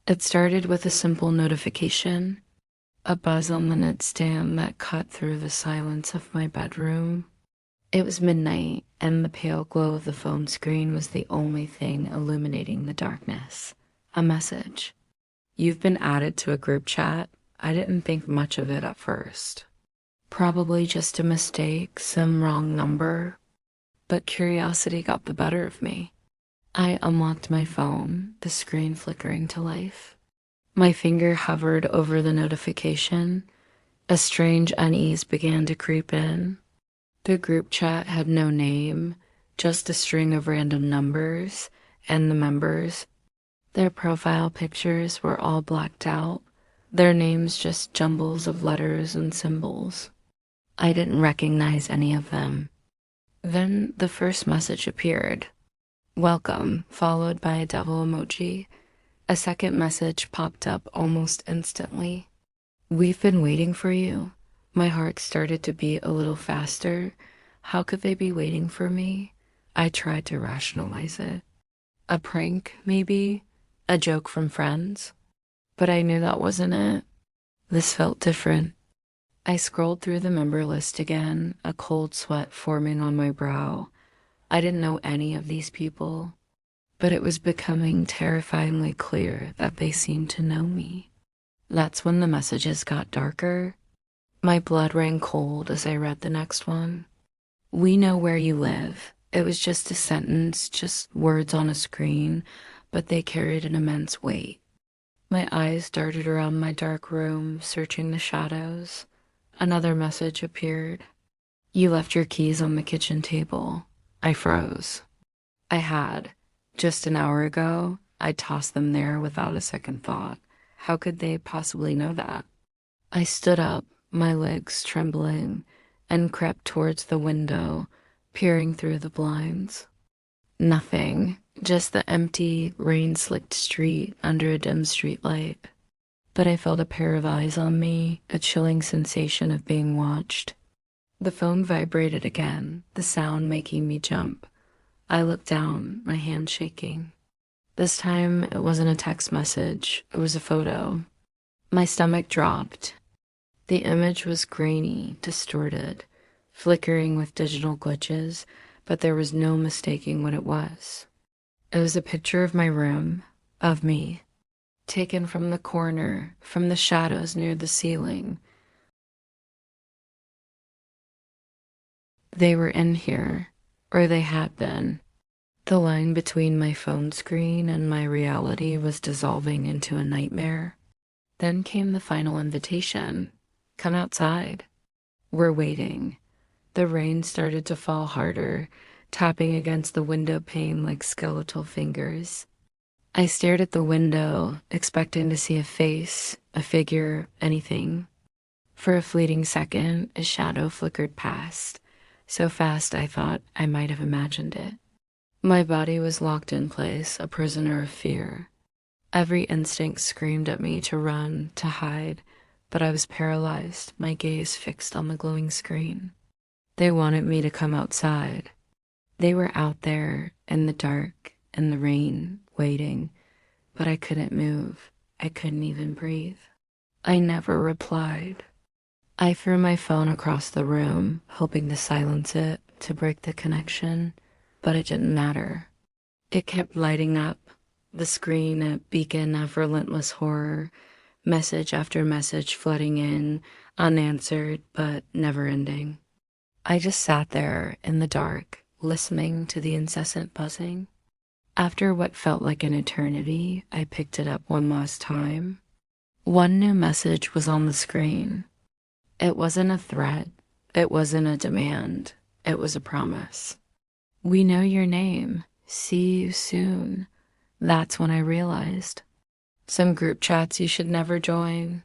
It started with a simple notification, a buzz on the nightstand that cut through the silence of my bedroom. It was midnight, and the pale glow of the phone screen was the only thing illuminating the darkness. A message. You've been added to a group chat. I didn't think much of it at first. Probably just a mistake, some wrong number. But curiosity got the better of me. I unlocked my phone, the screen flickering to life. My finger hovered over the notification. A strange unease began to creep in. The group chat had no name, just a string of random numbers, and the members. Their profile pictures were all blacked out, their names just jumbles of letters and symbols. I didn't recognize any of them. Then the first message appeared. Welcome, followed by a devil emoji. A second message popped up almost instantly. We've been waiting for you. My heart started to beat a little faster. How could they be waiting for me? I tried to rationalize it. A prank, maybe? A joke from friends? But I knew that wasn't it. This felt different. I scrolled through the member list again, a cold sweat forming on my brow. I didn't know any of these people, but it was becoming terrifyingly clear that they seemed to know me. That's when the messages got darker. My blood ran cold as I read the next one. We know where you live. It was just a sentence, just words on a screen, but they carried an immense weight. My eyes darted around my dark room, searching the shadows. Another message appeared. You left your keys on the kitchen table. I froze. I had. Just an hour ago, I tossed them there without a second thought. How could they possibly know that? I stood up, my legs trembling, and crept towards the window, peering through the blinds. Nothing, just the empty, rain-slicked street under a dim streetlight. But I felt a pair of eyes on me, a chilling sensation of being watched. The phone vibrated again, the sound making me jump. I looked down, my hand shaking. This time, it wasn't a text message, it was a photo. My stomach dropped. The image was grainy, distorted, flickering with digital glitches, but there was no mistaking what it was. It was a picture of my room, of me, taken from the corner, from the shadows near the ceiling. They were in here, or they had been. The line between my phone screen and my reality was dissolving into a nightmare. Then came the final invitation. Come outside. We're waiting. The rain started to fall harder, tapping against the window pane like skeletal fingers. I stared at the window, expecting to see a face, a figure, anything. For a fleeting second, a shadow flickered past, so fast I thought I might have imagined it. My body was locked in place, a prisoner of fear. Every instinct screamed at me to run, to hide, but I was paralyzed, my gaze fixed on the glowing screen. They wanted me to come outside. They were out there, in the dark, in the rain, waiting, but I couldn't move. I couldn't even breathe. I never replied. I threw my phone across the room, hoping to silence it, to break the connection. But it didn't matter. It kept lighting up, the screen a beacon of relentless horror, message after message flooding in, unanswered but never ending. I just sat there in the dark, listening to the incessant buzzing. After what felt like an eternity, I picked it up one last time. One new message was on the screen. It wasn't a threat. It wasn't a demand. It was a promise. We know your name. See you soon. That's when I realized. Some group chats you should never join.